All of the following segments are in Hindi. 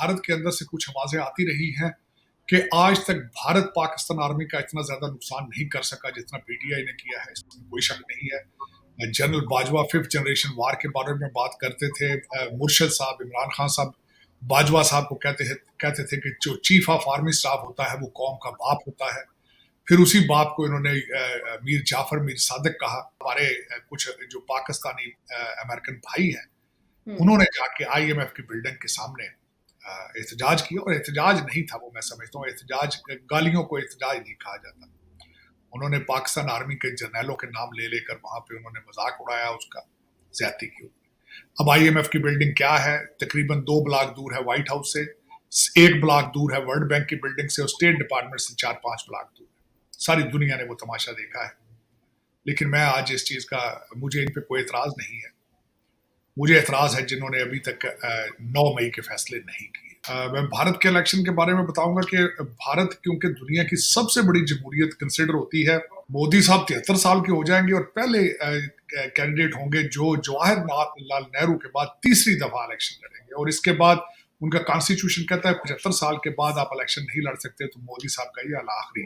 भारत के अंदर से कुछ आवाजें आती रही हैं कि आज तक भारत पाकिस्तान आर्मी का इतना ज्यादा नुकसान नहीं कर सका जितना पीटीआई ने किया है, इसमें कोई शक नहीं है। जनरल बाजवा 5th जनरेशन वार के बारे में बात करते थे। मुर्शद साहब, इमरान खान साहब बाजवा साहब को कहते थे कि जो चीफ ऑफ आर्मी स्टाफ होता है वो कौम का बाप होता है। फिर उसी बाप को इन्होंने मीर जाफर, मीर सादिक कहा। हमारे कुछ जो पाकिस्तानी अमेरिकन भाई हैं उन्होंने जाके आईएमएफ की बिल्डिंग के सामने एहतजाज किया, और एहतजाज नहीं था वो, मैं समझता हूँ एहतजाज, गालियों को एहतजाज नहीं कहा जाता। उन्होंने पाकिस्तान आर्मी के जर्नैलों के नाम ले लेकर वहां पे उन्होंने मजाक उड़ाया, उसका ज्यादती की। अब आईएमएफ की बिल्डिंग क्या है, तकरीबन 2 ब्लॉक दूर है व्हाइट हाउस से, 1 ब्लॉक दूर है वर्ल्ड बैंक की बिल्डिंग से, और स्टेट डिपार्टमेंट से 4-5 ब्लॉक दूर है। सारी दुनिया ने वो तमाशा देखा है। लेकिन मैं आज इस चीज का, मुझे इन पे कोई एतराज नहीं है। मुझे एतराज है जिन्होंने अभी तक 9 मई के फैसले नहीं किए। मैं भारत के इलेक्शन के बारे में बताऊंगा कि भारत क्योंकि दुनिया की सबसे बड़ी जमहूरियत कंसिडर होती है, मोदी साहब 73 साल के हो जाएंगे और पहले कैंडिडेट होंगे जो जवाहरलाल नेहरू के बाद तीसरी दफा इलेक्शन लड़ेंगे। और इसके बाद उनका कॉन्स्टिट्यूशन कहता है 75 साल के बाद आप इलेक्शन नहीं लड़ सकते, तो मोदी साहब का ये आखिरी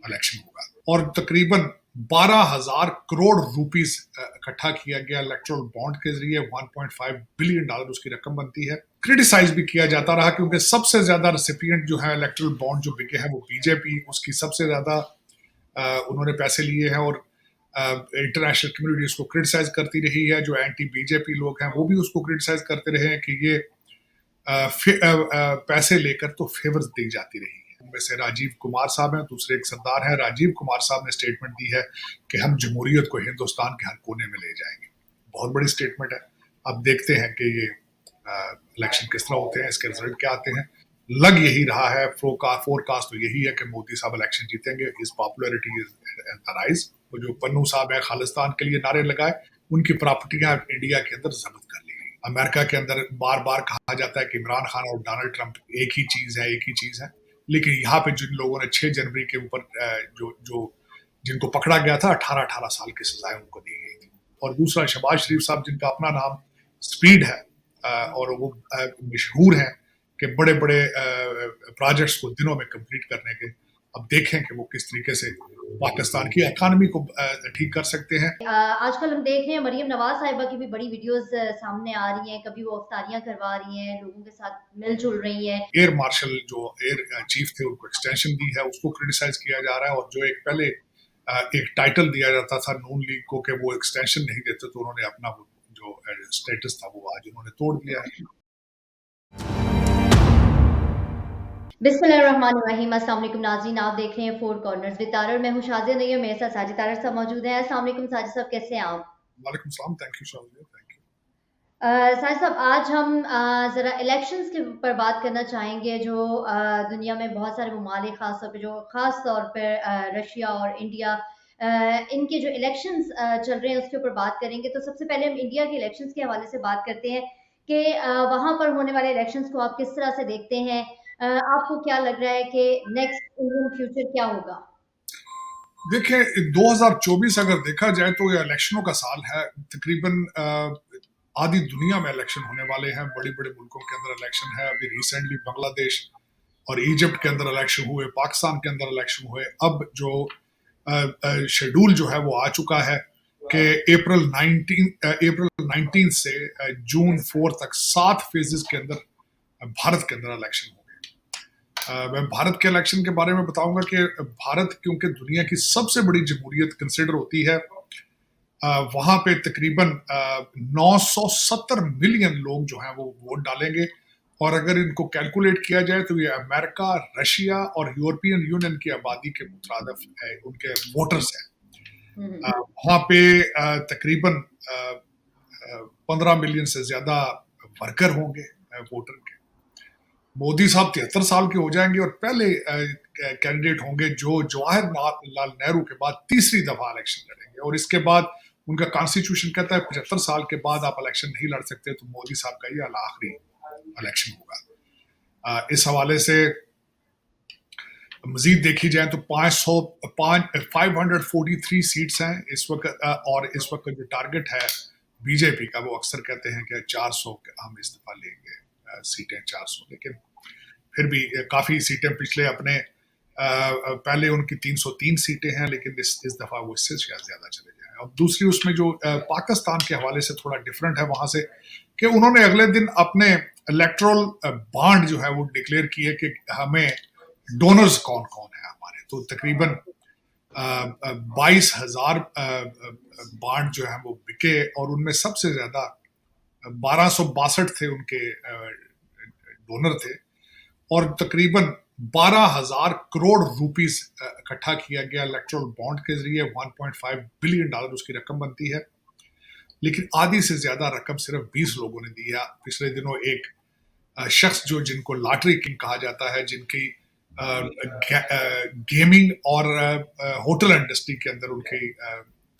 इलेक्शन होगा। और तकरीबन 12,000 करोड़ रुपीस इकट्ठा किया गया इलेक्टोरल बॉन्ड के जरिए, 1.5 बिलियन डॉलर उसकी रकम बनती है। क्रिटिसाइज भी किया जाता रहा क्योंकि सबसे ज्यादा रेसिपिएंट जो है इलेक्टोरल बॉन्ड जो बिके हैं वो बीजेपी, उसकी सबसे ज्यादा उन्होंने पैसे लिए हैं, और इंटरनेशनल कम्युनिटी उसको क्रिटिसाइज करती रही है। जो एंटी बीजेपी लोग हैं वो भी उसको क्रिटिसाइज करते रहे हैं कि ये पैसे लेकर तो फेवर्स दी जाती रही है। उनमें से राजीव कुमार साहब हैं, दूसरे एक सरदार हैं। राजीव कुमार साहब ने स्टेटमेंट दी है कि हम जमहूरियत को हिंदुस्तान के हर कोने में ले जाएंगे। बहुत बड़ी स्टेटमेंट है। अब देखते हैं कि ये इलेक्शन किस तरह होते हैं, इसके रिजल्ट क्या आते हैं। लग यही रहा है, फोरकास्ट तो यही है कि मोदी साहब इलेक्शन जीतेंगे। His popularity is rise. वो जो पन्नू साहब है खालिस्तान के लिए नारे लगाए, उनकी प्रॉपर्टियां इंडिया के अंदर जब्त कर ली गई। अमेरिका के अंदर बार बार कहा जाता है कि इमरान खान और डोनाल्ड ट्रंप एक ही चीज है, एक ही चीज है। लेकिन यहाँ पे जिन लोगों ने 6 जनवरी के ऊपर जिनको पकड़ा गया था, 18 साल की सजाएं उनको दी गई थी। और दूसरा शहबाज शरीफ साहब, जिनका अपना नाम स्पीड है और वो मशहूर हैं कि बड़े बड़े प्रोजेक्ट्स को दिनों में कंप्लीट करने के। अब देखें कि वो किस तरीके से पाकिस्तान की इकोनॉमी को ठीक कर सकते हैं। आजकल हम देख रहे हैं मरियम नवाज साहिबा की भी बड़ी वीडियोस सामने आ रही हैं, कभी वो अफ्तारियां करवा रही हैं, लोगों के साथ मिलजुल रही हैं। एयर मार्शल जो एयर चीफ थे उनको एक्सटेंशन दी है, उसको क्रिटिसाइज किया जा रहा है। और जो एक पहले एक टाइटल दिया जाता था नून लीग को कि वो एक्सटेंशन नहीं देते, तो उन्होंने अपना जो स्टेटस था वो आज उन्होंने तोड़ दिया है। बिस्मिल्लाहिर्रहमानिर्रहीम। अस्सलाम वालेकुम नाज़रीन, आप देख रहे हैं फोर कॉर्नर्स विद तारर। मैं हूं शाज़िया नईम, मेरे साथ साजिद तारर साहब मौजूद हैं। अस्सलाम वालेकुम साजिद साहब, कैसे हैं आप? वालेकुम सलाम, thank you Shazia, thank you. Sajid साहब, आज हम ज़रा इलेक्शंस के ऊपर बात करना चाहेंगे। जो दुनिया में बहुत सारे ममालिक, ख़ास तौर पर रशिया और इंडिया, इनके जो इलेक्शंस चल रहे हैं उसके ऊपर बात करेंगे। तो सबसे पहले हम इंडिया के इलेक्शंस के हवाले से बात करते हैं कि वहाँ पर होने वाले इलेक्शंस को आप किस तरह से देखते हैं? आपको क्या लग रहा है कि नेक्स्ट इंडियन फ्यूचर क्या होगा? देखिए 2024 अगर देखा जाए तो ये इलेक्शनों का साल है। तकरीबन आधी दुनिया में इलेक्शन होने वाले हैं, बड़े बड़े मुल्कों के अंदर इलेक्शन है। अभी रिसेंटली बांग्लादेश और इजिप्ट के अंदर इलेक्शन हुए, पाकिस्तान के अंदर इलेक्शन हुए। अब जो शेड्यूल जो है वो आ चुका है कि अप्रैल 19 से जून 4 तक 7 फेजेस के अंदर भारत के अंदर इलेक्शन होंगे। मैं भारत के इलेक्शन के बारे में बताऊंगा कि भारत क्योंकि दुनिया की सबसे बड़ी जमहूरियत कंसिडर होती है, वहां पे तकरीबन 970 मिलियन लोग जो हैं वो वोट डालेंगे। और अगर इनको कैलकुलेट किया जाए तो ये अमेरिका, रशिया और यूरोपियन यूनियन की आबादी के मुताबिक उनके वोटर्स हैं। वहां पे तकरीबन 15 मिलियन से ज्यादा वर्कर होंगे वोटर के। मोदी साहब 73 साल के हो जाएंगे और पहले कैंडिडेट होंगे जो जवाहरलाल नेहरू के बाद तीसरी दफा इलेक्शन लड़ेंगे। और इसके बाद उनका कॉन्स्टिट्यूशन कहता है 75 साल के बाद आप इलेक्शन नहीं लड़ सकते, तो मोदी साहब का ये आखिरी इलेक्शन होगा। इस हवाले से मजीद देखी जाए तो 543 सीट्स हैं इस वक्त। और इस वक्त जो टारगेट है बीजेपी का, वो अक्सर कहते हैं कि 400 हम इस दफा लेंगे सीटें 400, लेकिन फिर भी काफ़ी सीटें पिछले अपने पहले उनकी 303 सीटें हैं, लेकिन इस दफ़ा वो इससे शायद ज़्यादा चले जाएं। अब दूसरी उसमें जो पाकिस्तान के हवाले से थोड़ा डिफरेंट है वहाँ से, कि उन्होंने अगले दिन अपने इलेक्ट्रल बॉन्ड जो है वो डिक्लेयर किए कि हमें डोनर्स कौन कौन है हमारे, तो तकरीबन 22,000 बॉन्ड जो है वो बिके, और उनमें सबसे ज़्यादा 1262 थे उनके डोनर थे, और तकरीबन 12,000 करोड़ रुपीस इकट्ठा किया गया इलेक्ट्रल बॉन्ड के जरिए। 1.5 बिलियन डॉलर उसकी रकम बनती है, लेकिन आधी से ज्यादा रकम सिर्फ 20 लोगों ने दी है। पिछले दिनों एक शख्स जो जिनको लॉटरी किंग कहा जाता है, जिनकी गेमिंग और होटल इंडस्ट्री के अंदर उनकी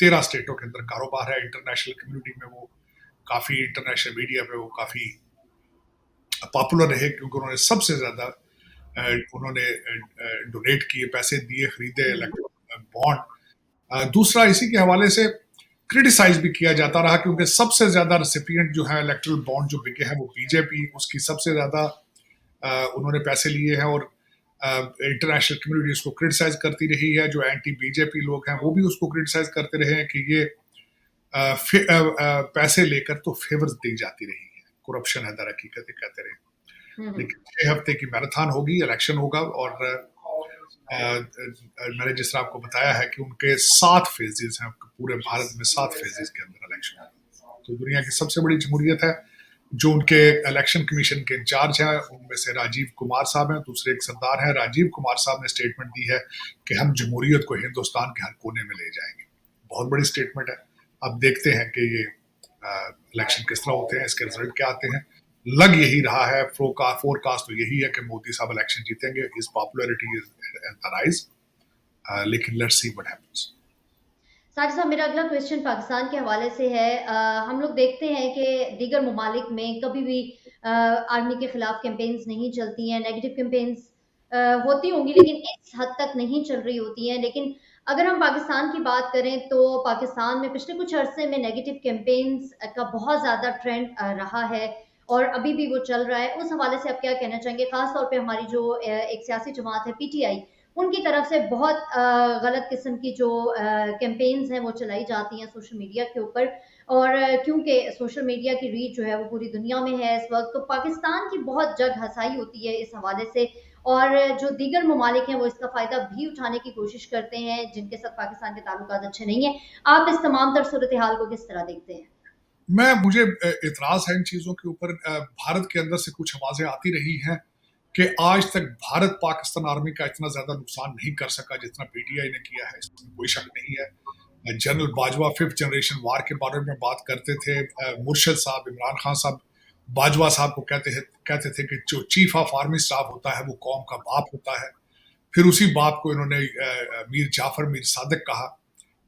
13 स्टेटों के अंदर कारोबार है, इंटरनेशनल कम्युनिटी में वो काफी, इंटरनेशनल मीडिया में वो काफी पॉपुलर रहे, क्योंकि उन्होंने सबसे ज्यादा उन्होंने डोनेट किए, पैसे दिए, खरीदे इलेक्ट्रल बॉन्ड। दूसरा इसी के हवाले से क्रिटिसाइज भी किया जाता रहा, क्योंकि सबसे ज्यादा रेसिपिएंट जो है इलेक्ट्रल बॉन्ड जो बिके हैं वो बीजेपी, उसकी सबसे ज्यादा उन्होंने पैसे लिए हैं, और इंटरनेशनल कम्युनिटी उसको क्रिटिसाइज करती रही है। जो एंटी बीजेपी लोग हैं वो भी उसको क्रिटिसाइज करते रहे हैं कि ये पैसे लेकर तो फेवर्स दी जाती रही है, करप्शन है दर हकीकत, कहते रहे। लेकिन 6 हफ्ते की मैराथन होगी, इलेक्शन होगा, और मैंने जिस तरह आपको बताया है कि उनके 7 फेजेस हैं, पूरे भारत में 7 फेजेस के अंदर इलेक्शन होगा। तो दुनिया की सबसे बड़ी जमहूरियत है। जो उनके इलेक्शन कमीशन के इंचार्ज हैं उनमें से राजीव कुमार साहब हैं, दूसरे एक सरदार हैं। राजीव कुमार साहब ने स्टेटमेंट दी है कि हम जमहूरियत को हिंदुस्तान के हर कोने में ले जाएंगे। बहुत बड़ी स्टेटमेंट है। अब देखते हैं कि ये इलेक्शन किस तरह होते हैं, इसके रिजल्ट क्या आते हैं। लग यही रहा है, फोरकास्ट तो यही है कि मोदी साहब इलेक्शन जीतेंगे, हिज पॉपुलैरिटी इज राइज, लेकिन let's see what happens. Sajid साहब, मेरा अगला क्वेश्चन पाकिस्तान के हवाले से है। हम लोग देखते हैं कि दीगर ममालिक में कभी भी आर्मी के खिलाफ कैंपेन्स नहीं चलती हैं, नेगेटिव कैंपेन्स होती होंगी लेकिन इस हद तक नहीं चल रही होती हैं। लेकिन अगर हम पाकिस्तान की बात करें तो पाकिस्तान में पिछले कुछ अरसे में नेगेटिव कैंपेन्स का बहुत ज़्यादा ट्रेंड रहा है और अभी भी वो चल रहा है। उस हवाले से आप क्या कहना चाहेंगे? ख़ास तौर पे हमारी जो एक सियासी जमात है पीटीआई, उनकी तरफ से बहुत गलत किस्म की जो कैंपेन्स हैं वो चलाई जाती हैं सोशल मीडिया के ऊपर, और क्योंकि सोशल मीडिया की रीच जो है वो पूरी दुनिया में है इस वक्त, तो पाकिस्तान की बहुत जग हसाई होती है इस हवाले से, और जो दीगर ममालिक हैं वो इसका फ़ायदा भी उठाने की कोशिश करते हैं जिनके साथ पाकिस्तान के ताल्लुकात अच्छे नहीं हैं। आप इस तमाम तर सूरत हाल को किस तरह देखते हैं? मुझे इतराज है इन चीज़ों के ऊपर। भारत के अंदर से कुछ आवाज़ें आती रही हैं कि आज तक भारत पाकिस्तान आर्मी का इतना ज़्यादा नुकसान नहीं कर सका जितना पीटीआई ने किया है, इसमें कोई शक नहीं है। जनरल बाजवा 5th जनरेशन वार के बारे में बात करते थे। मुर्शद साहब, इमरान खान साहब बाजवा साहब को कहते थे कि जो चीफ ऑफ आर्मी स्टाफ होता है वो कौम का बाप होता है। फिर उसी बाप को इन्होंने मीर जाफर, मीर सादिक कहा।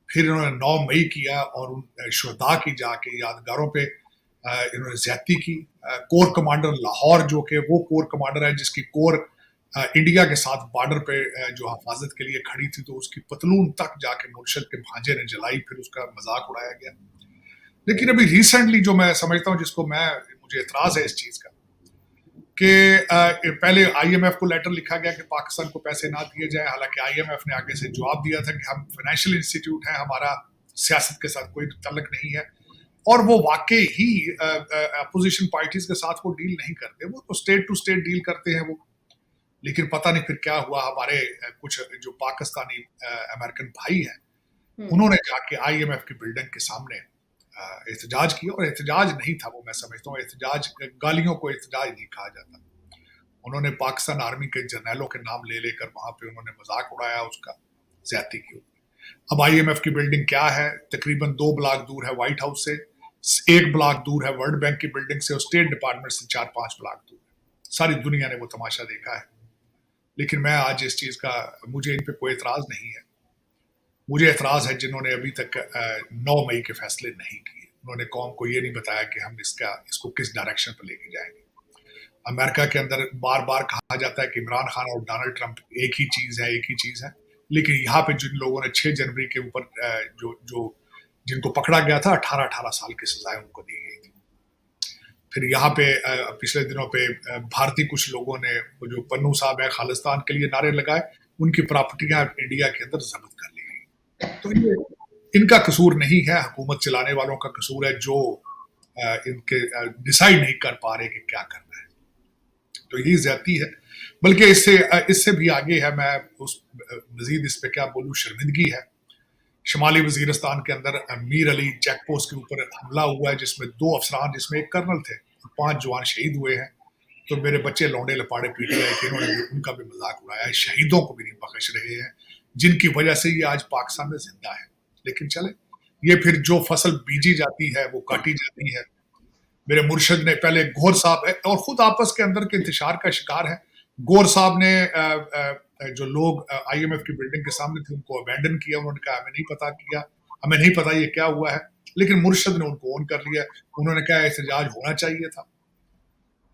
फिर इन्होंने 9 मई किया और उन शुहदा की जाके यादगारों पे इन्होंने ज्यादती की। कोर कमांडर लाहौर, जो कि वो कोर कमांडर है जिसकी कोर इंडिया के साथ बॉर्डर पे जो हिफाजत के लिए खड़ी थी, तो उसकी पतलून तक जाके मुर्शद के भांजे ने जलाई, फिर उसका मजाक उड़ाया गया। लेकिन अभी रिसेंटली जो मैं समझता हूँ, जिसको मुझे एतराज है इस चीज का, कि पहले आईएमएफ को लेटर लिखा गया कि पाकिस्तान को पैसे ना दिए जाए, हालांकि आईएमएफ ने आगे से जवाब दिया था कि हम फाइनेंशियल इंस्टीट्यूट हैं, हमारा सियासत के साथ कोई तल्लक नहीं है, और वो वाकई ही अपोजिशन पार्टीज के साथ वो डील नहीं करते, वो तो स्टेट टू स्टेट डील करते हैं वो। लेकिन पता नहीं फिर क्या हुआ, हमारे कुछ जो पाकिस्तानी अमेरिकन भाई हैं उन्होंने जाके आईएमएफ की बिल्डिंग के सामने एहतजाज किया, और एहतजाज नहीं था वो, मैं समझता हूँ एहतजाज, गालियों को एहतजाज नहीं कहा जाता। उन्होंने पाकिस्तान आर्मी के जर्नैलों के नाम ले लेकर वहां पे उन्होंने मजाक उड़ाया, उसका ज्यादती की। अब आईएमएफ की बिल्डिंग क्या है, तकरीबन 2 ब्लॉक दूर है व्हाइट हाउस से, 1 ब्लॉक दूर है वर्ल्ड बैंक की बिल्डिंग से, और स्टेट डिपार्टमेंट से 4-5 ब्लॉक दूर है। सारी दुनिया ने वो तमाशा देखा है। लेकिन मैं आज इस चीज का, मुझे इन पे कोई एतराज नहीं है। मुझे एतराज है जिन्होंने अभी तक 9 मई के फैसले नहीं किए। उन्होंने कौम को ये नहीं बताया कि हम इसको किस डायरेक्शन पर लेके जाएंगे। अमेरिका के अंदर बार बार कहा जाता है कि इमरान खान और डोनाल्ड ट्रंप एक ही चीज है, लेकिन यहाँ पे जिन लोगों ने 6 जनवरी के ऊपर जिनको पकड़ा गया था, 18-18 साल की सजाएं उनको दी गई थी। फिर यहाँ पे पिछले दिनों पे भारतीय कुछ लोगों ने वो जो पन्नू साहब है खालिस्तान के लिए नारे लगाए, उनकी प्रॉपर्टियां इंडिया के अंदर जब्त कर ली गई। तो ये इनका कसूर नहीं है, हुकूमत चलाने वालों का कसूर है जो इनके डिसाइड नहीं कर पा रहे कि क्या करना है। तो यही ज्यादती है, बल्कि इससे भी आगे है। मैं उस मजीद इस पे क्या बोलूँ, शर्मिंदगी है। शुमाली वजीरिस्तान के अंदर मीर अली चेक पोस्ट के ऊपर हमला हुआ है जिसमें 2 अफसरान, जिसमें एक कर्नल थे, 5 जवान शहीद हुए हैं। तो मेरे बच्चे लौंडे लपाड़े पीटीआई के, इन्होंने भी उनका भी मजाक उड़ाया है। शहीदों को भी नहीं बख्श रहे हैं जिनकी वजह से ये आज पाकिस्तान में जिंदा है। लेकिन चले, ये फिर जो फसल बीजी जाती है वो काटी जाती है। मेरे मुर्शद ने पहले, गौर साहब है और खुद आपस के अंदर के इंतशार का शिकार है। गौर साहब ने जो लोग आईएमएफ की बिल्डिंग के सामने थे उनको अबैंडन किया। उन्होंने कहा हमें नहीं पता किया, हमें नहीं पता ये क्या हुआ है। लेकिन मुर्शद ने उनको ऑन कर लिया। उन्होंने कहा एहतजाज होना चाहिए था,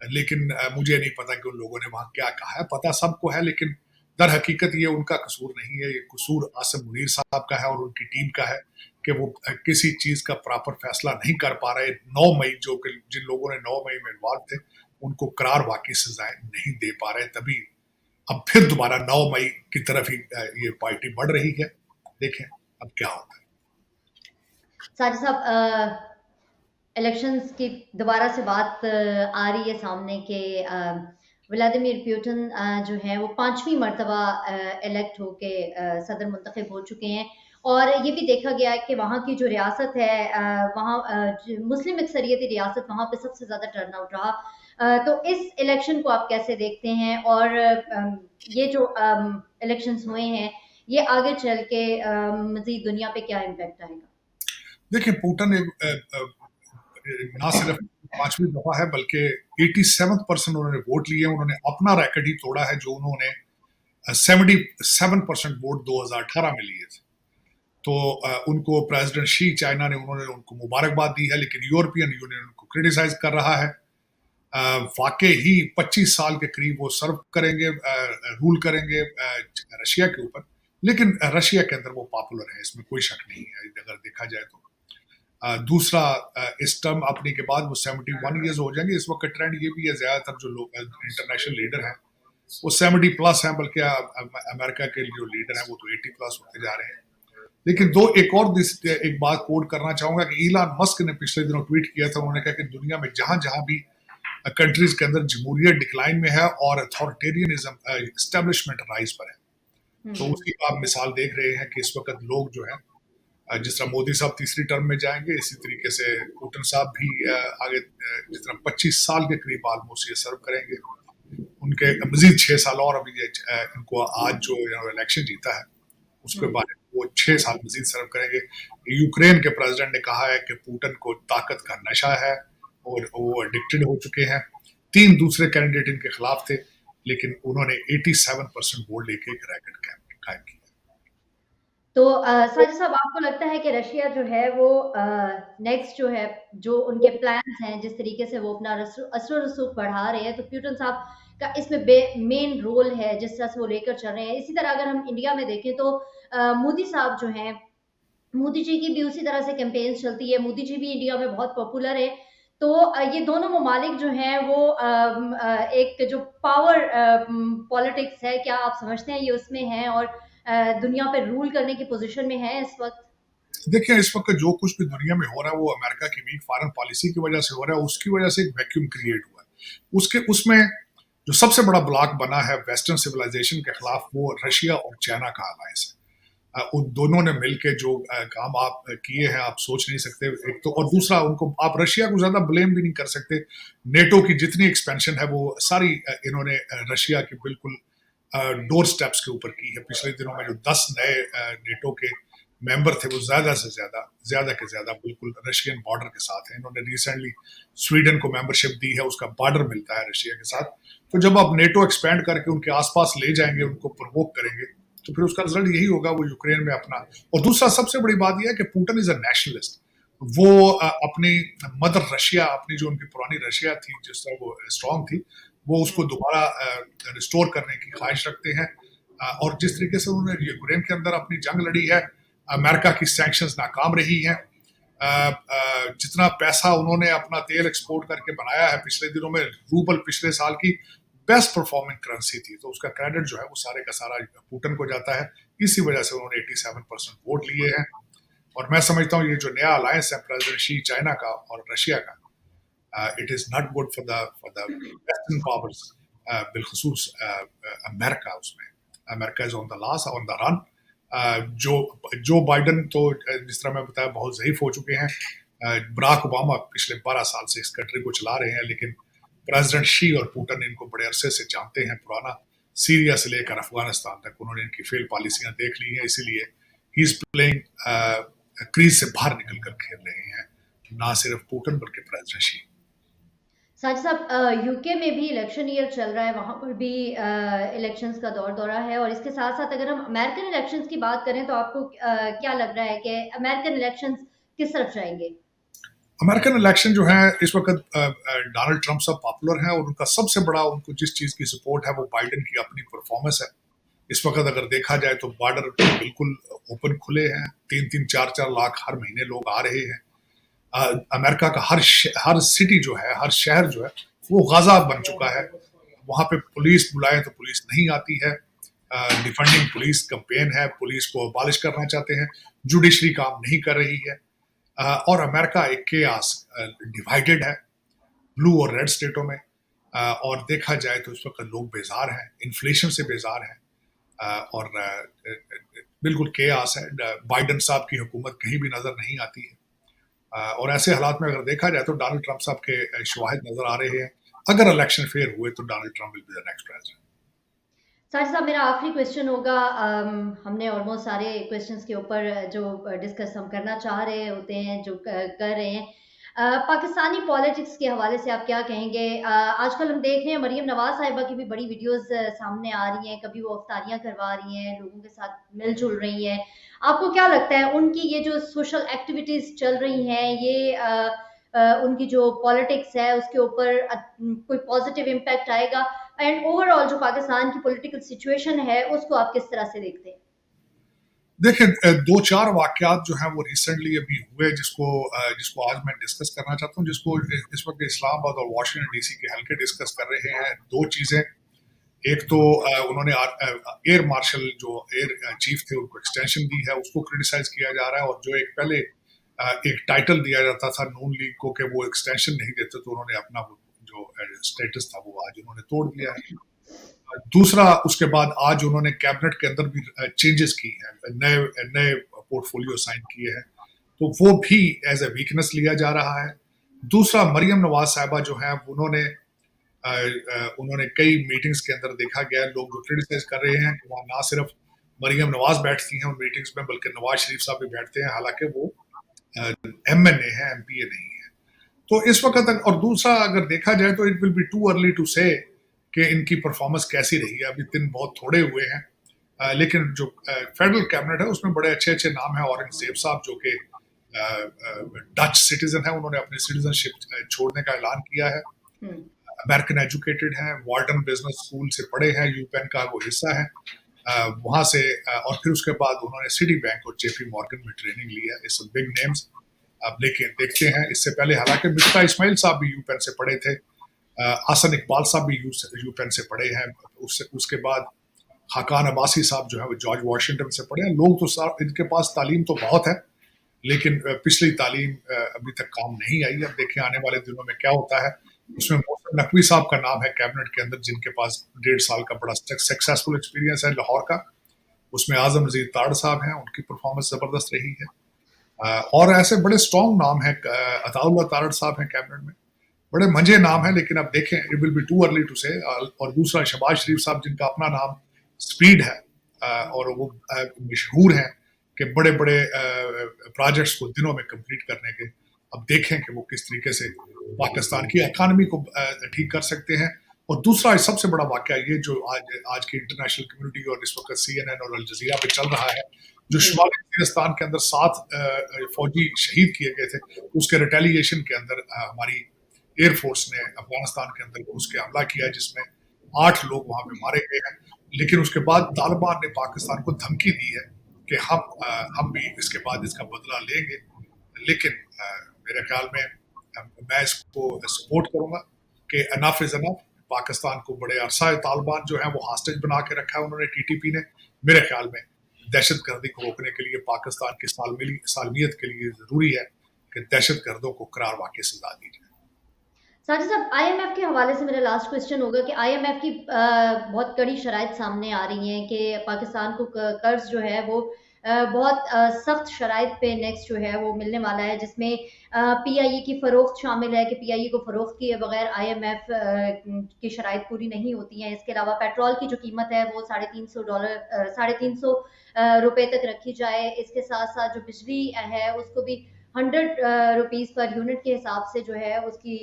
लेकिन मुझे नहीं पता कि उन लोगों ने वहां क्या कहा है। पता सबको है, लेकिन दर हकीकत ये उनका कसूर नहीं है। ये कसूर आसिम मुनीर साहब का है और उनकी टीम का है कि वो किसी चीज का प्रॉपर फैसला नहीं कर पा रहे। 9 मई जिन लोगों ने 9 मई में इन्वॉल्व थे उनको करार वाकई सजाएं नहीं दे पा रहे। तभी अब फिर दोबारा 9 मई की तरफ ही ये पार्टी बढ़ रही है। देखें अब क्या होता है। साजिद साहब, इलेक्शंस की दोबारा से बात आ रही है सामने कि व्लादिमीर पुतिन जो है वो 5वीं मरतबा इलेक्ट होके सदर मुंतखब हो चुके हैं। और ये भी देखा गया है कि वहाँ की जो रियासत है, वहाँ मुस्लिम अक्सरियती रियासत, वहाँ पे सबसे ज़्यादा टर्नआउट रहा। तो इस इलेक्शन को आप कैसे देखते हैं, और ये जो इलेक्शंस हुए हैं ये आगे चल के मज़ीद दुनिया पे क्या इम्पैक्ट आएगा? देखिए, पुतिन ना सिर्फ 5वीं दफा है बल्कि 87% उन्होंने वोट लिए। उन्होंने अपना रैकेट ही तोड़ा है जो उन्होंने 77% वोट 2018 में लिए थे। तो उनको प्रेसिडेंट शी चाइना ने उन्होंने उनको मुबारकबाद दी है, लेकिन यूरोपियन यूनियन उनको क्रिटिसाइज कर रहा है। वाकई ही 25 साल के करीब वो सर्व करेंगे, रूल करेंगे रशिया के ऊपर। लेकिन रशिया के अंदर वो पॉपुलर है, इसमें कोई शक नहीं है अगर देखा जाए तो। दूसरा, इस टर्म अपने के बाद वो 71 ईयर्स हो जाएंगे। इस वक्त ट्रेंड ये भी है, ज्यादातर जो लोग इंटरनेशनल लीडर हैं वो 70 प्लस हैं, बल्कि अमेरिका के जो लीडर हैं वो तो 80 प्लस होते जा रहे हैं। लेकिन एक बात कोट करना चाहूंगा कि इलान मस्क ने पिछले दिनों ट्वीट किया था। उन्होंने कहा कि दुनिया में जहां जहां भी कंट्रीज के अंदर जमहूरियत डिक्लाइन में है और अथॉरिटेरियनिज्म एस्टेब्लिशमेंट राइज पर है। तो उसकी आप मिसाल देख रहे हैं कि इस वक्त लोग जो है, जिस तरह मोदी साहब तीसरी टर्म में जाएंगे, इसी तरीके से पुतिन साहब भी आगे जिस तरह 25 साल के करीब ऑलमोस्ट ये सर्व करेंगे। उनके मजीद 6 साल और अभी इनको आज जो इलेक्शन जीता है उसके बाद वो 6 साल मजीद सर्व करेंगे। यूक्रेन के प्रेसिडेंट ने कहा है कि पुतिन को ताकत का नशा है और वो एडिक्टेड हो चुके हैं। 3 दूसरे कैंडिडेट इनके खिलाफ थे, लेकिन उन्होंने 87% वोट लेके एक रैकेट कायम किया। तो साजिद साहब, आपको लगता है कि रशिया जो है वो नेक्स्ट जो है, जो उनके प्लान्स हैं, जिस तरीके से वो अपना असर रसूख बढ़ा रहे हैं, तो पुतिन साहब का इसमें मेन रोल है जिस तरह से वो लेकर चल रहे हैं? इसी तरह अगर हम इंडिया में देखें तो मोदी साहब जो हैं, मोदी जी की भी उसी तरह से कैंपेन्स चलती है। मोदी जी भी इंडिया में बहुत पॉपुलर है। तो ये दोनों ममालिक जो हैं वो एक जो पावर पॉलिटिक्स है, क्या आप समझते हैं ये उसमें है और दुनिया पे रूल करने की पोजीशन में है इस वक्त? देखिए, इस वक्त जो कुछ भी दुनिया में हो रहा है वो अमेरिका की वीक फॉरेन पॉलिसी की वजह से हो रहा है। उसकी वजह से एक वैक्यूम क्रिएट हुआ है। उसमें जो सबसे बड़ा ब्लॉक बना है वेस्टर्न सिविलाइजेशन के खिलाफ, वो रशिया और चाइना का अलायंस है। उन दोनों ने मिलकर जो काम आप किए हैं आप सोच नहीं सकते। एक तो, और दूसरा, उनको आप रशिया को ज्यादा ब्लेम भी नहीं कर सकते। नेटो की जितनी एक्सपेंशन है वो सारी इन्होंने रशिया की बिल्कुल डोर स्टेप्स के ऊपर की है। पिछले दिनों में जो 10 नए नेटो के मेंबर थे वो ज्यादा से ज्यादा बिल्कुल रशियन बॉर्डर के साथ है। इन्होंने रिसेंटली स्वीडन को मेंबरशिप दी है, उसका बॉर्डर मिलता है रशिया के साथ। तो जब आप नेटो एक्सपेंड करके उनके आसपास ले जाएंगे, उनको प्रोवोक करेंगे, तो फिर उसका रिजल्ट यही होगा, वो यूक्रेन में अपना। और दूसरा सबसे बड़ी बात यह है कि पुतिन इज अ नेशनलिस्ट। वो अपनी मदर रशिया, अपनी जो उनकी पुरानी रशिया थी जिस तरह वो स्ट्रांग थी, वो उसको दोबारा रिस्टोर करने की ख्वाहिश रखते हैं। और जिस तरीके से उन्होंने यूक्रेन के अंदर अपनी जंग लड़ी है, अमेरिका की सैंक्शंस नाकाम रही हैं, जितना पैसा उन्होंने अपना तेल एक्सपोर्ट करके बनाया है पिछले दिनों में, रूबल पिछले साल की बेस्ट परफॉर्मिंग करेंसी थी, तो उसका क्रेडिट जो है वो सारे का सारा पुतिन को जाता है। इसी वजह से उन्होंने 87% वोट लिए हैं। और मैं समझता हूँ ये जो नया अलायंस है प्रेसिडेंट शी चाइना का और रशिया का, it is not good for the Western powers, बिलखसूस अमेरिका। उसमें America is on the last on the run. जो बाइडन तो जिस तरह मैं बताया बहुत ज़ईफ हो चुके हैं। बराक ओबामा पिछले 12 साल से इस कंट्री को चला रहे हैं, लेकिन प्रेसिडेंट शी और पुतिन इनको बड़े अरसे से जानते हैं, पुराना सीरिया से लेकर अफगानिस्तान तक उन्होंने इनकी फेल पॉलिसियां देख ली हैं, इसीलिए ही इज प्लेइंग क्रीज से बाहर निकल कर खेल रहे हैं, ना सिर्फ पुतिन बल्कि प्रेसिडेंट शी। साजिद साहब, यूके में भी इलेक्शन ईयर चल रहा है, वहाँ पर भी इलेक्शंस का दौर-दौरा है और इसके साथ-साथ अगर हम अमेरिकन इलेक्शंस की बात करें तो आपको क्या लग रहा है कि अमेरिकन इलेक्शंस किस तरफ जाएँगे? अमेरिकन इलेक्शन जो है इस वक्त डोनाल्ड ट्रंप साहब पॉपुलर हैं और उनका सबसे बड़ा, उनको जिस चीज़ की सपोर्ट है वो बाइडन की अपनी परफॉर्मेंस है। इस वक्त अगर देखा जाए तो बॉर्डर बिल्कुल ओपन खुले हैं, 3-3, 4-4 लाख हर महीने लोग आ रहे हैं। अमेरिका का हर सिटी जो है, हर शहर जो है वो गाजा बन चुका है। वहाँ पे पुलिस बुलाएं तो पुलिस नहीं आती है। डिफेंडिंग पुलिस कैंपेन है, पुलिस को अबॉलिश करना चाहते हैं, जुडिशरी काम नहीं कर रही है। और अमेरिका एक केयास डिवाइडेड है ब्लू और रेड स्टेटों में। और देखा जाए तो इस वक्त लोग बेजार हैं, इन्फ्लेशन से बेजार हैं, और बिल्कुल केयास है। बाइडन साहब की हुकूमत कहीं भी नजर नहीं आती है। और ऐसे हालात में अगर देखा जाए तो डोनाल्ड ट्रंप साहब के शवाहिद नजर आ रहे हैं। अगर इलेक्शन फेयर हुए तो Donald Trump will be the next president. Sajid साहब, मेरा आखिरी क्वेश्चन होगा। हमने ऑलमोस्ट सारे क्वेश्चंस के ऊपर जो डिस्कस हम करना चाह रहे होते हैं, जो कर रहे हैं। पाकिस्तानी पॉलिटिक्स के हवाले से आप क्या कहेंगे? आजकल हम देख रहे हैं मरीम नवाज़ साहिबा की भी बड़ी वीडियोस सामने आ रही हैं, कभी वो अफ्तारियाँ करवा रही हैं, लोगों के साथ मिल-जुल रही हैं। आपको क्या लगता है उनकी ये जो सोशल एक्टिविटीज़ चल रही हैं, ये उनकी जो पॉलिटिक्स है उसके ऊपर कोई पॉजिटिव इम्पैक्ट आएगा? एंड ओवरऑल जो पाकिस्तान की पॉलिटिकल सिचुएशन है उसको आप किस तरह से देखते हैं? देखिए, 2-4 वाकयात जो हैं वो रिसेंटली अभी हुए, जिसको आज मैं डिस्कस करना चाहता हूँ, जिसको इस वक्त इस्लामाबाद और वाशिंगटन डीसी के हल्के डिस्कस कर रहे हैं। 2 चीज़ें, एक तो उन्होंने एयर मार्शल जो एयर चीफ थे उनको एक्सटेंशन दी है, उसको क्रिटिसाइज किया जा रहा है। और जो एक पहले एक टाइटल दिया जाता था नून लीग को कि वो एक्सटेंशन नहीं देते, तो उन्होंने अपना जो स्टेटस था वो आज उन्होंने तोड़ दिया है। दूसरा, उसके बाद आज उन्होंने कैबिनेट के अंदर भी चेंजेस की हैं, नए नए पोर्टफोलियो साइन किए हैं, तो वो भी एज ए वीकनेस लिया जा रहा है। दूसरा, मरियम नवाज साहिबा जो है उन्होंने कई मीटिंग्स के अंदर देखा गया, लोग जो क्रिटिसाइज कर रहे हैं कि वहाँ ना सिर्फ मरियम नवाज बैठती हैं उन मीटिंग्स में, बल्कि नवाज शरीफ साहब भी बैठते हैं, हालांकि वो एमएनए है, एमपीए नहीं है। तो इस वक्त तक, और दूसरा अगर देखा जाए तो it will be too early to say कि इनकी परफॉर्मेंस कैसी रही है। अभी दिन बहुत थोड़े हुए हैं, लेकिन जो फेडरल कैबिनेट है उसमें बड़े अच्छे अच्छे नाम हैं। औरंगजेब साहब जो कि डच सिटीजन है, उन्होंने अपनी सिटीजनशिप छोड़ने का ऐलान किया है। अमेरिकन एजुकेटेड हैं, वार्टन बिजनेस स्कूल से पढ़े हैं, यूपेन का वो हिस्सा है वहाँ से। और फिर उसके बाद उन्होंने सिटी बैंक और जेपी मॉर्गन में ट्रेनिंग ली है। It's big names. अब लेकिन देखते हैं, इससे पहले हालांकि मिफ्ता इस्माइल साहब भी यूपेन से पढ़े थे, हसन इकबाल साहब भी यूपेन से पढ़े हैं। उसके बाद खाकान अब्बासी साहब जो है वो जॉर्ज वाशिंगटन से पढ़े हैं। लोग तो इनके पास तालीम तो बहुत है, लेकिन पिछली तालीम अभी तक काम नहीं आई। अब देखें आने वाले दिनों में क्या होता है। उसमें मोहसिन नकवी साहब का नाम है कैबिनेट के अंदर, जिनके पास 1.5 साल का बड़ा सक्सेसफुल एक्सपीरियंस है लाहौर का। उसमें आजम नजीर ताड़ साहब हैं, उनकी परफॉर्मेंस जबरदस्त रही है। और ऐसे बड़े स्ट्रॉन्ग नाम हैं, अताउल्लाह तारड़ साहब हैं कैबिनेट में, बड़े मंझे नाम हैं। लेकिन अब देखें, it will be too early to say. और दूसरा, शहबाज शरीफ साहब जिनका अपना नाम स्पीड है, और वो मशहूर हैं कि बड़े बड़े प्रोजेक्ट्स को दिनों में कंप्लीट करने के। अब देखें कि वो किस तरीके से पाकिस्तान की इकानमी को ठीक कर सकते हैं। और दूसरा सबसे बड़ा वाकया ये जो आज की इंटरनेशनल कम्युनिटी और इस वक्त CNN और अल जजीरा पे चल रहा है, जो शुमाली वजीरिस्तान के अंदर 7 फौजी शहीद किए गए थे, उसके रिटेलिएशन के अंदर हमारी एयरफोर्स ने अफगानिस्तान के अंदर घुस के हमला किया, जिसमें 8 लोग वहां पे मारे गए हैं। लेकिन उसके बाद तालिबान ने पाकिस्तान को धमकी दी है कि हम भी इसके बाद इसका बदला लेंगे। लेकिन मेरे ख्याल में मैं इसको सपोर्ट करूंगा कि अनफ इज अनफ। पाकिस्तान को बड़े अरसा तालिबान जो है वो हॉस्टेज बना के रखा है उन्होंने, टीटीपी ने। मेरे ख्याल में दहशत गर्दी को रोकने के लिए पाकिस्तान की सालमियत के लिए जरूरी है कि दहशत गर्दों को करार वाकई सजा दी जाए। साजिद साहब, आईएमएफ के हवाले से मेरा लास्ट क्वेश्चन होगा कि आईएमएफ की बहुत कड़ी शराइत सामने आ रही हैं कि पाकिस्तान को कर्ज जो है वो बहुत सख्त शराइत पे नेक्स्ट जो है वो मिलने वाला है, जिसमें पीआईए की फ़रोख्त शामिल है कि पीआईए को फ़रोख्त किए बगैर आईएमएफ की शराइत पूरी नहीं होती हैं। इसके अलावा पेट्रोल की जो कीमत है वो $350 ₹350 तक रखी जाए। इसके साथ साथ जो बिजली है उसको भी 100 रुपीज़ पर यूनिट के हिसाब से जो है उसकी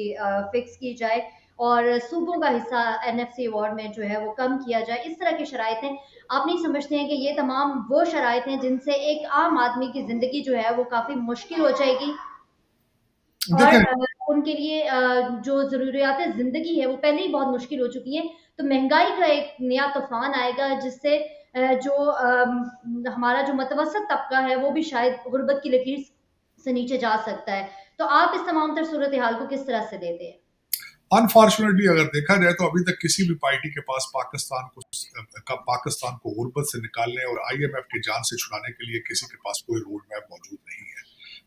फिक्स की जाए और सूबों का हिस्सा एनएफसी अवार्ड में जो है वो कम किया जाए। इस तरह की शराइतें आप नहीं समझते हैं कि ये तमाम वो शराइत हैं जिनसे एक आम आदमी की ज़िंदगी जो है वो काफ़ी मुश्किल हो जाएगी और देखें, उनके लिए जो ज़रूरियात ज़िंदगी है वो पहले ही बहुत मुश्किल हो चुकी हैं, तो महँगाई का एक नया तूफ़ान आएगा जिससे हमारा जो मतवसत तबका है वो भी शायद गुर्बत की लकीर से नीचे जा सकता है। तो आप इस तमाम तर सूरत हाल को किस तरह से देते हैं? अनफॉर्चुनेटली अगर देखा जाए तो अभी तक किसी भी पार्टी के पास पाकिस्तान को गुर्बत से निकालने और आईएमएफ की जान से छुड़ाने के लिए किसी के पास कोई रोड मैप मौजूद नहीं है।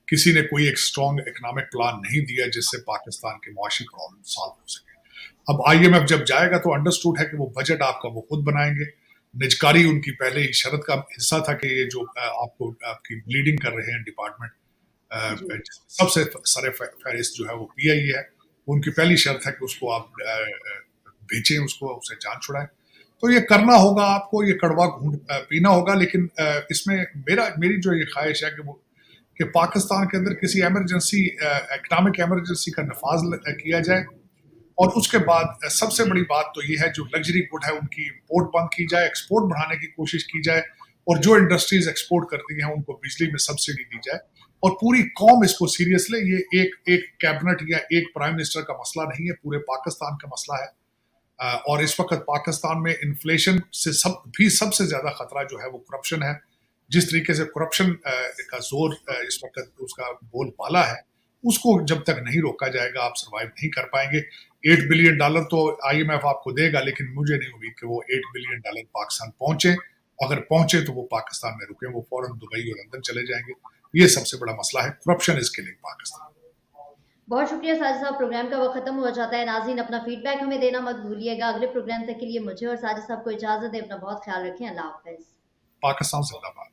किसी ने कोई एक स्ट्रॉन्ग इकोनॉमिक प्लान नहीं दिया जिससे पाकिस्तान के माशी प्रॉब्लम सॉल्व हो सके। अब आईएमएफ जब जाएगा तो अंडरस्टूड है कि वो बजट आपका वो खुद बनाएंगे। निजकारी उनकी पहले ही शर्त का हिस्सा था कि ये जो आपको आपकी ब्लीडिंग कर रहे हैं जी। डिपार्टमेंट, सबसे सर फहरिस्त जो है वो पीआई है। उनकी पहली शर्त है कि उसको आप बेचें, उसको उससे जान छुड़ाएं। तो ये करना होगा आपको, ये कड़वा घूंट पीना होगा। लेकिन इसमें मेरी जो ये ख्वाहिश है कि पाकिस्तान के अंदर किसी इमरजेंसी इकोनॉमिक इमरजेंसी का नफाज किया जाए और उसके बाद सबसे बड़ी बात तो ये है जो लग्जरी गुड है उनकी इंपोर्ट बंद की जाए, एक्सपोर्ट बढ़ाने की कोशिश की जाए और जो इंडस्ट्रीज एक्सपोर्ट करती हैं उनको बिजली में सब्सिडी दी जाए और पूरी कौम इसको सीरियस ले। ये एक कैबिनेट या एक प्राइम मिनिस्टर का मसला नहीं है, पूरे पाकिस्तान का मसला है। और इस वक्त पाकिस्तान में इन्फ्लेशन से सबसे ज्यादा खतरा जो है वो करप्शन है। जिस तरीके से करप्शन का जोर इस वक्त उसका बोल बाला है, उसको जब तक नहीं रोका जाएगा आप सरवाइव नहीं कर पाएंगे। $8 बिलियन तो आईएमएफ आपको देगा, लेकिन मुझे नहीं उम्मीद कि वो $8 बिलियन पाकिस्तान पहुंचे। अगर पहुंचे तो वो पाकिस्तान में रुके, वो फौरन दुबई और लंदन चले जाएंगे। ये सबसे बड़ा मसला है, करप्शन इज किलिंग पाकिस्तान। बहुत शुक्रिया साजिद साहब, प्रोग्राम का वक्त खत्म हो जाता है। नाज़रीन, अपना फीडबैक हमें देना मत भूलिएगा। अगले प्रोग्राम तक के लिए मुझे और साजिद साहब को इजाज़त दें। अपना बहुत ख्याल रखें। अल्लाह हाफ़िज़। पाकिस्तान जिंदाबाद।